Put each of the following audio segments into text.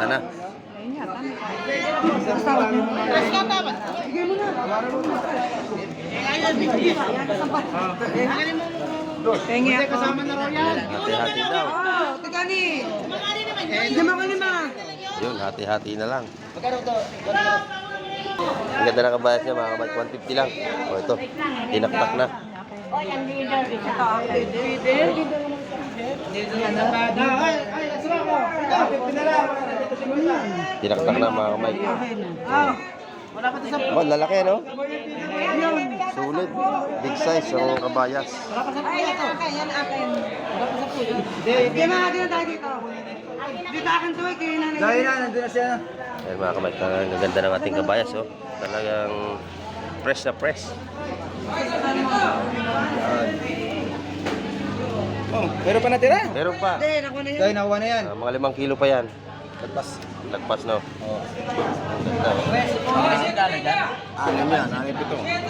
Benta na. Pengi ako. Hati-hati daw. Tigani. Lima ko lima. Yun, hati-hati na lang. Ang ganda na kabayas niya, mga kabayas. 150 lang. O ito, tinaktak na. Tinaktak na, mga kamay. Oh, lalaki, no? Sulit. Big size ang kabayas. Yan akin. Hindi mga dito tayo dito. Dito akin to eh. Dahil na, nandun na siya. Ayan mga kamay, ang ganda ng ating kabayas, oh. Talagang fresh na fresh. Oh, meron pa natira? Meron pa. Hindi, nakuha na yan. Dahil nakuha na yan. Mga 5 kilo pa yan. Lagpas, no? Oh. Ang ganda, oh. Anim yan, anim pito. Mga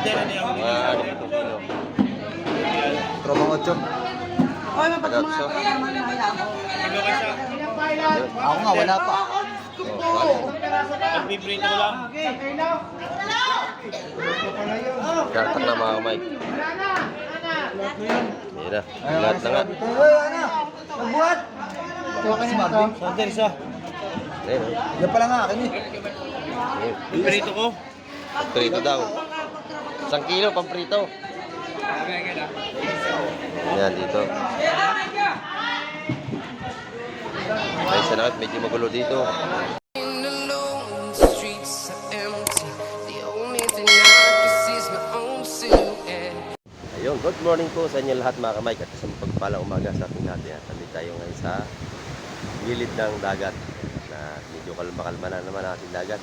7 kilo. Tromang 8. Oy, mapag mga Agapso. naman na ako. Yun. Ako nga, wala pa. Katak na mga kamay. Ayan na. Lahat na nga. Uy, ano? Nagbuhat! Tuwa ka niya ito. Sandal isa. Ayan, oh. Yan pala nga akin eh. Ayan. Prito ko. Prito daw. 1 kilo, pamprito. Ayan, dito. Ay, sanakit. Medyo magulo dito. Ayun, good morning po sa inyo lahat mga kamay. At sa pagpalang umaga sa ating lahat. Yan, nandito tayo ngayon sa gilid ng dagat. Na medyo kalma-kalma na naman ang ating dagat.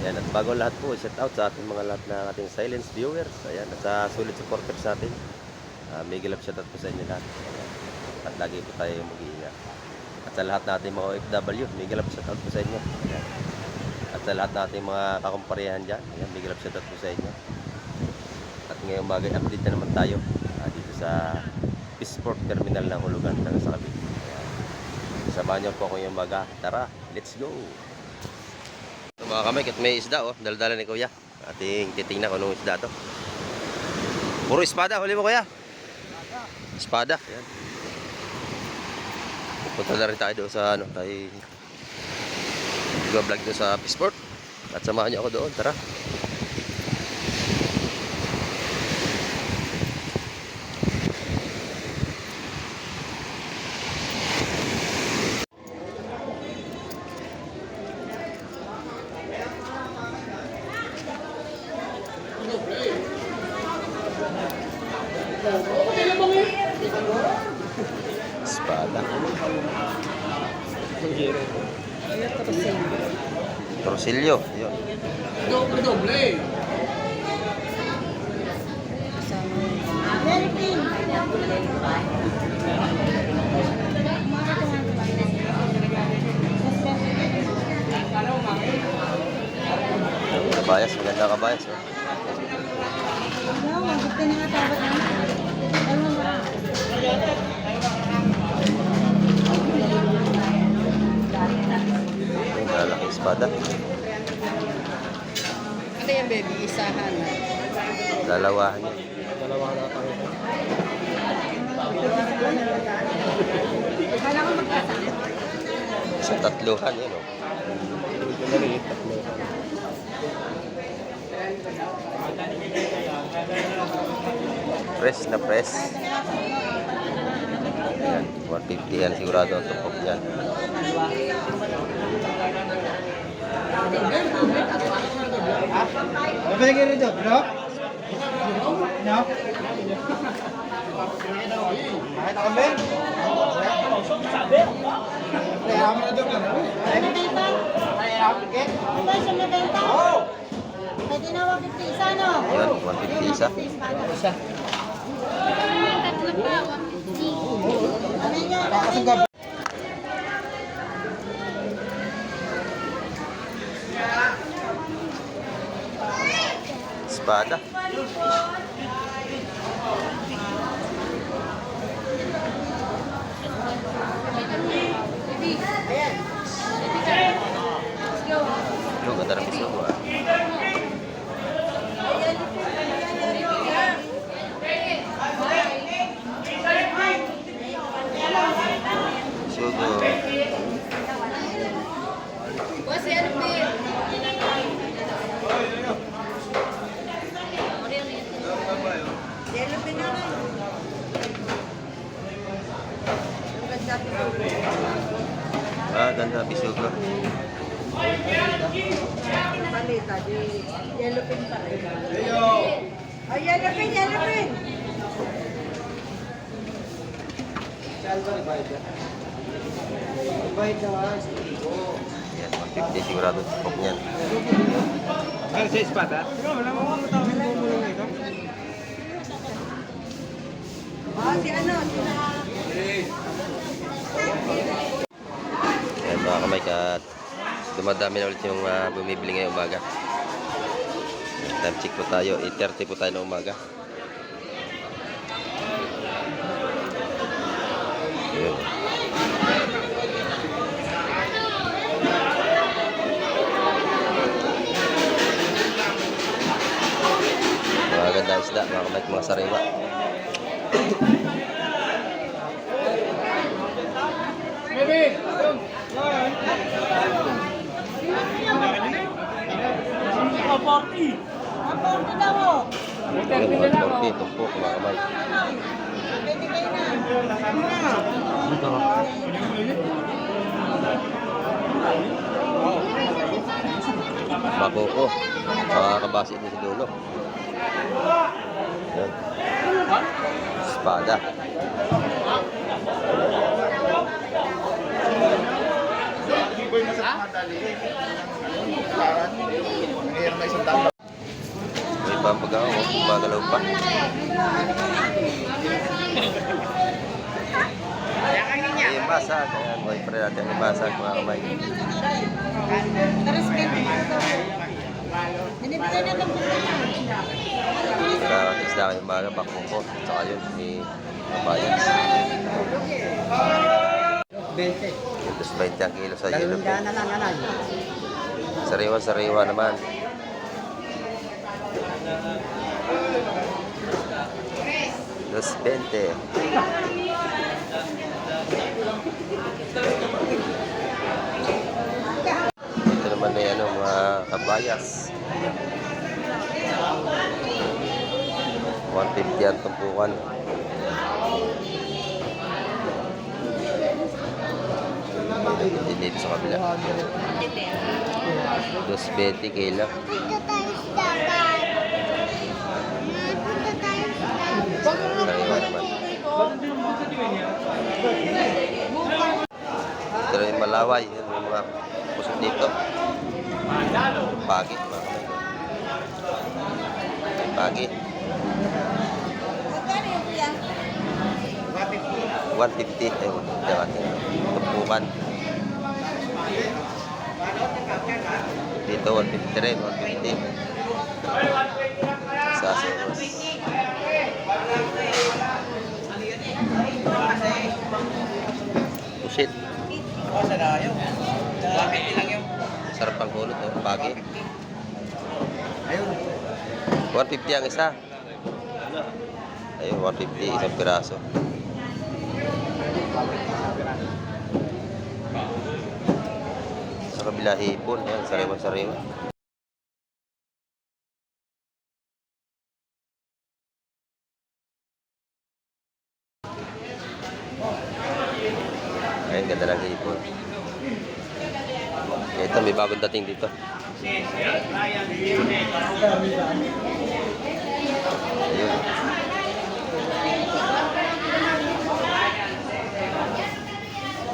Ayan, at bago lahat po, shout out sa ating mga lahat na ating silence viewers. Ayan, at sa solid supporters natin. Mega love shout out po sa inyo lahat. Ayan, at lagi po tayo mag-iingat. At sa lahat natin mga OFW, mega love shout out po sa inyo. Ayan. At sa lahat natin mga kakumparehan dyan, ayan, mega love shout out po sa inyo. At ngayong bagay, update na naman tayo dito sa Peaceport Terminal ng Hulugan ng sa Cavite. Ayan. Samahan niyo po ako ngayong baga. Tara, let's go! So, mga kamay, at may isda, oh, dala-dala ni Kuya. Ating titingnan kung anong isda to. Puro espada, huli mo Kuya. Espada, ayan. Punta na rin tayo doon sa ano, tayo vlog doon sa Peaceport. At samahan niyo ako doon, tara. Espada. Torsilyo. Yun. Doble. Kabayas, maganda kabayas. Oh. Yung malalaking espada. Ano yan, baby? Isahan na. Dalawahan niya. Kailangan magkasama. Sa tatluhan yun, oh. Press na press. Ayan, 150 yan sigurado ang tupok yan. Ano ba naging rito, bro? No? Kahit ako, Ben? Kaya mo na doon ka na. Kaya mo na Diba siya nabenta? Oo! May tinawag 50 isa, no? Ayan, 150 isa. Isa. Tatlo pa, 150. Ano yun? Kakasang gabi. Espada. Ito, ganda ng piso ko ah. Sugo. Yellow pin na lang. Ang ganda Ah, ganda ng piso ko. palita. Yellow pin pa rin. Oh, yellow pin, yellow pin. Yan, 150 sigurado. Pop niyan. Ano sa espada? Wala mo bumulong ito. Oh, si ano? Ayan mga kamay at dumadami na ulit yung bumibili ngayong umaga. Time check po tayo, 8:30 po tayo ng umaga. Ayan. Mga ganda isda, mga kamay, mga sariwa. Ang porto daw oh. Ayan, 140, tumpok mga kamay. Pwede kayo na. Makoko, makakabasi ito sa dulo. Ayan. Espada. May pampagawa, magalaw pa. Ay, basag. Ayan, may pre natin yung basag mga kamay. Taras kayo dito. Binibigay na itong Kakatis na kayo umaga, bakoko. Tsaka yun, may kabayas. 20. Tapos 20 ang kilo sa yellow Dalawang pin. na lang anay. Sariwa-sariwa naman. Dos 20. Ito naman na yan, mga kabayas. 150 ang tumpukan. Dito sa kabila. Dos 20 kilo. Punta tayo sa dagat. Punta tayo sa dagat. Sariwa naman. Ito rin yung malaway. Yan, may mga pusok dito. Pagi. Pagi. Magkano yung kuya? 150. Ay, 150. Tumpukan. Dito, 150 rin. 150. Sa Soros. Pusit. Sarap ang kulot, oh. Pagi. 150 ang isa. Ayun, 150 isang piraso. Sa kabila hipon, yan, sariwa-sariwa. Ayun, ganda lang hipon. Ito, may bagong dating dito. Ayun.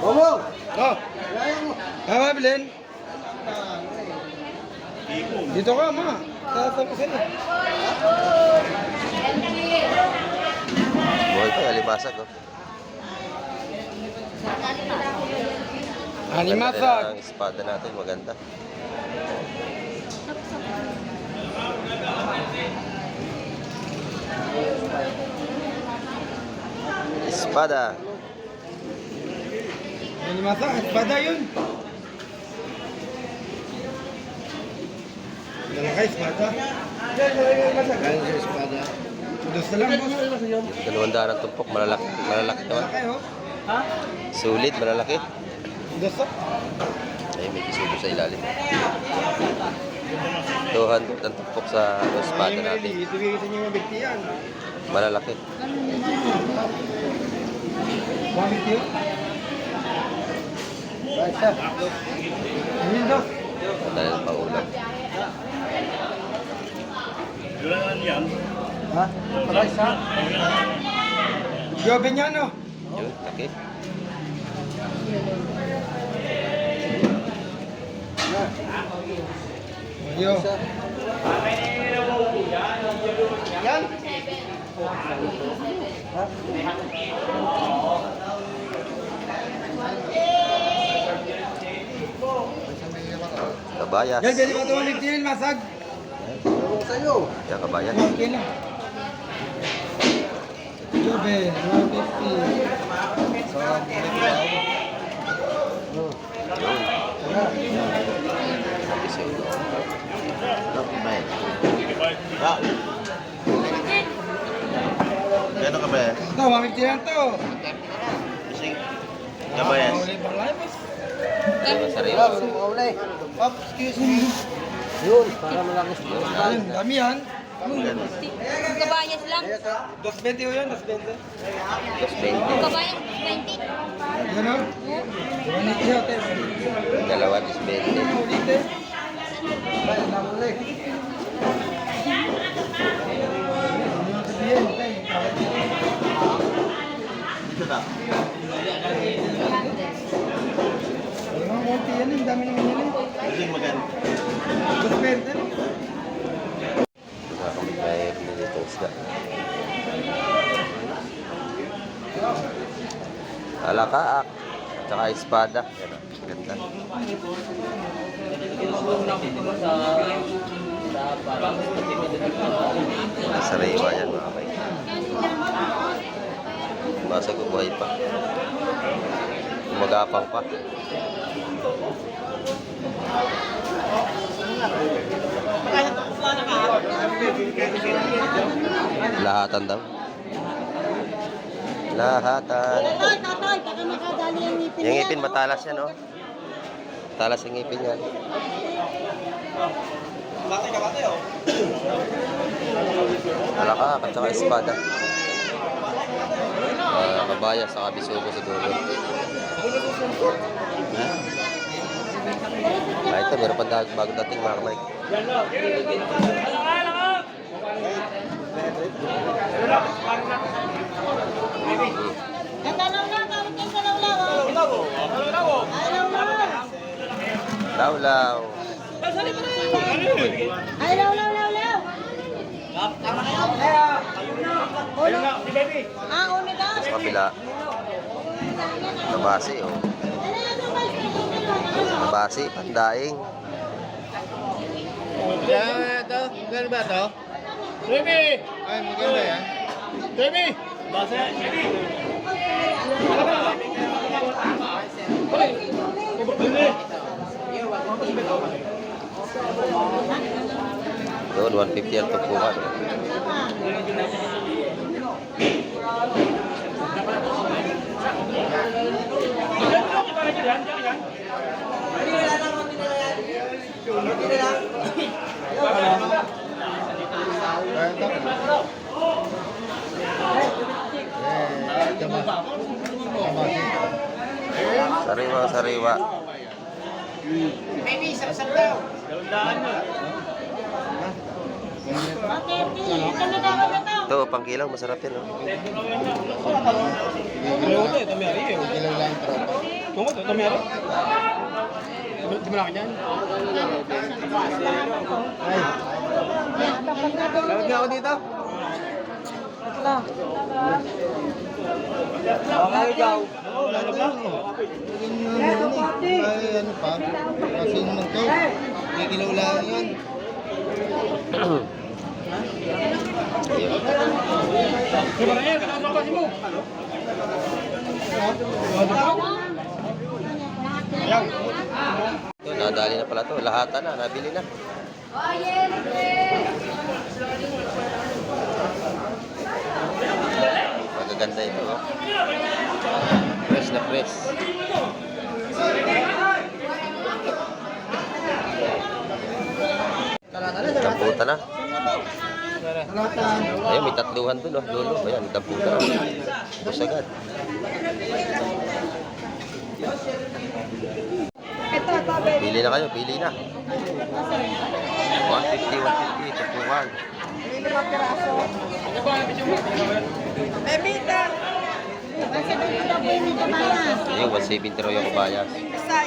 Bobo! Oh! Tama, Belen? Dito ka, ma. Tatapos sa'yo. Buhay pa, alibasag, oh. Alimasag. Ang espada natin, maganda. Espada. Alimasag. Espada yun. Ay, espada. Galing sa espada. Dos na lang, boss. Yung 200 ang tumpok, malalaki naman. Sulit, malalaki. Dos na. Ay, may kisubo sa ilalim. 200 ang tumpok sa espada natin. Ito bigay sa inyo yung mabigti yan. Malalaki. Mabigti yun? Right, sir. Ayun, dos. Dahil pa ulam. Ha? Rice, ha? Jobe niya, no? Yun, laki. Yo. Yan. Kabayas. Yan, jadi mo ito din, masag. Sa'yo. Yan, kabayas. Okay na. Jobe, 150. Sa Kisubo. Gano'n ka ba? Ito, 150 lang to. Kabayas. Maulay pang live. Sariwa. Maulay. Pop, excuse me. Yun, para malaki. Ang dami yan. Kabayas lang. 220 yun, 220. 220. Kabayas, 20. Yan o. 180 hotel. Dalawa, 220. Ulit eh. Ay, namulay. Ay, mga konti yan, ang dami naman yan eh. Kasi maganda. 220. Mga kami may pinilitong isda. Alakaak. Tsaka espada. Yan o. Ganda. Sariwa yan mga kay. Masag buhay pa. Magapang pa. Lahatan daw. Lahatan. Tatay, tatay, baka makadali ang ngipin Yung ngipin matalas yan, oh. Matalas yung ngipin yan. Alaka at saka espada. Kabaya sa kabisugo sa dulo. Ha? Ito, meron pa bago dating mga kamay. Natalaw na, kawit yung kalawlaw. Alaw na. Lawlaw. Ay, law, law, law, law. Ulo. Ah, ulo daw. Sa kabila. Nabasi, oh. Nabasi, pandaing. Ito, gano'n ba ito? Baby! Ay, maganda yan. Baby! Doon, 150 ang tupukan. Sariwa, sariwa. Bakit? Kami daw na to. Ito, pang kilaw, masarap yan, oh. Kilaw ito, tamiyari eh. Kilaw lang ito. Tungo ito, tamiyari. Di mo lang yan? Ay. Lawag nga ako dito. Okay, ikaw. Lalo ba? Ay, ano pa? Kasi naman ito. Kikilaw lang yan. Ito, nadali na pala to. Lahatan na, nabili na. Magaganda ito, oh. Fresh na fresh. Damputan na. Ayun, may tatluhan dun, oh. Lolo, ayan, damputan na. Bus agad. Pili na kayo, pili na. 150, 150, tapuhan. Ayun, 170 raw yung kabayas. Isa.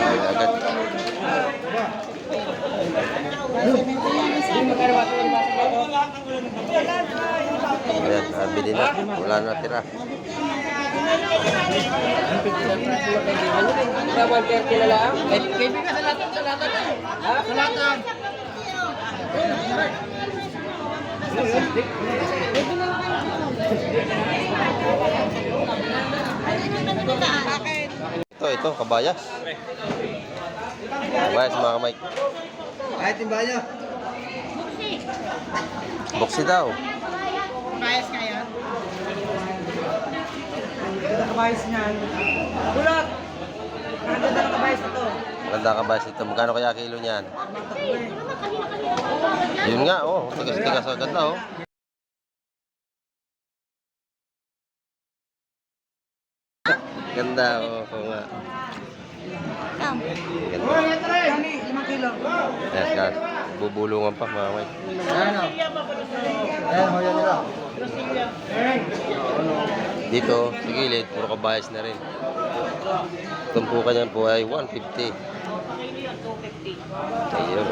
Ayun, agad. Ayan, bili na. Wala na tira. Ito, kabayas. Kabayas, mga Mike. Kahit timba niyo. Boxy daw. Kabayas ka yan? Ganda kabayas niyan. Bulat! Ganda na kabayas ito. Maganda kabayas ito. Magkano kaya kilo niyan? Yun nga, oh. Tigas-tigas agad na, oh. Ganda, oh. Oo nga. Ganda. Kami, 5 kilo. Yes, guys. Bubulungan pa, mga Mike. Ayan, hoya nila. Dito, sa gilid, puro kabayas na rin. Tumpukan niyan po ay 150. Ayun.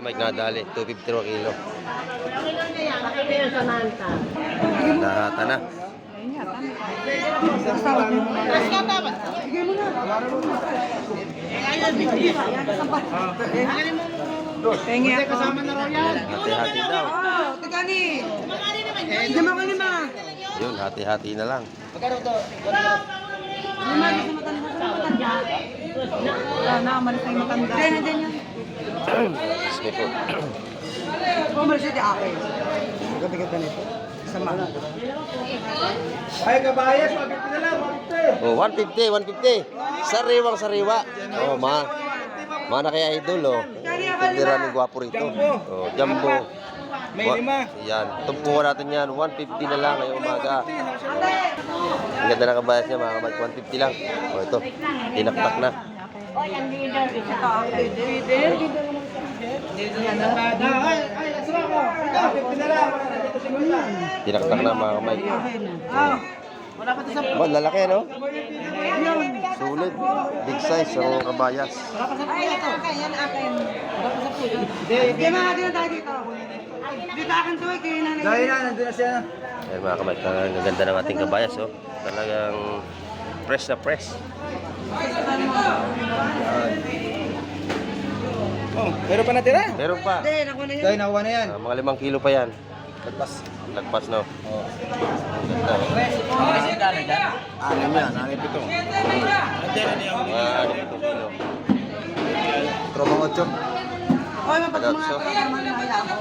Mike, nadali. 250 raw kilo. Nahata na. Pengi ako. Kasama na raw yan. Hati-hati daw. Oh, tigani. Lima ko lima. Yun, hati-hati na lang. Lima di sa matanda. Wala na, umalis na yung matanda. Diyan, diyan yan. Excuse me po. Umalis siya di akin. Gabi-gabi nito. Sama. Ay, kabayas, 150 na lang, 150. Oh, 150, 150. Sariwang sariwa. Oh, mana kaya idol, oh. Tindira ng gwapo rito. Oh, jumbo. May 5. Yan. Tumpukan natin yan. 150 na lang ngayong umaga. Ang ganda na kabayas niya, mga kamay. 150 lang. Oh, ito. Tinaktak na. Tinaktak na, mga kamay. Oh, lalaki, no? Sulit. Big size ang kabayas. Ay, ito. Yan akin. Hindi, mga din na tayo dito. Dito akin to, kaya nanay. Dahil na, nandun na siya. Ayan, mga kamay. Ang ganda ng ating kabayas, oh. Talagang fresh na fresh. Oh, meron pa natira? Meron pa. Hindi, nakuha na yan. Dahil nakuha na yan. Mga 5 kilo pa yan. Lagpas. Lagpas, no? Oh. Ganda, oh. Anim yan, 7. Mga 7 kilo. Tromang 8. Oy, mapag mga Tagapso. naman na kaya ako.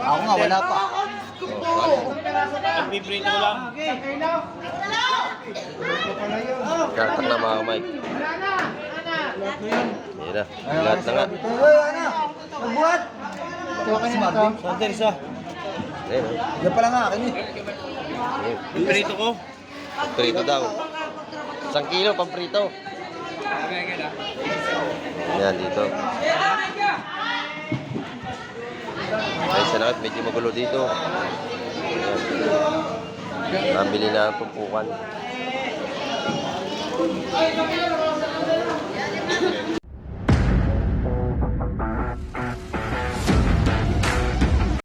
Ako nga, wala pa. Kartak na, mga kamay. Ayan na. Lahat na nga. Uy, ano? Magbuhat. Ito ka si Marvin. Saan isa? Ayan, oh. Yan pala nga akin eh. Ayan. Prito ko. Prito daw. 1 kilo, pamprito. Ayan, dito. Ay, sanakit. Medyo magulo dito. Ayan. Nabili na ang tumpukan.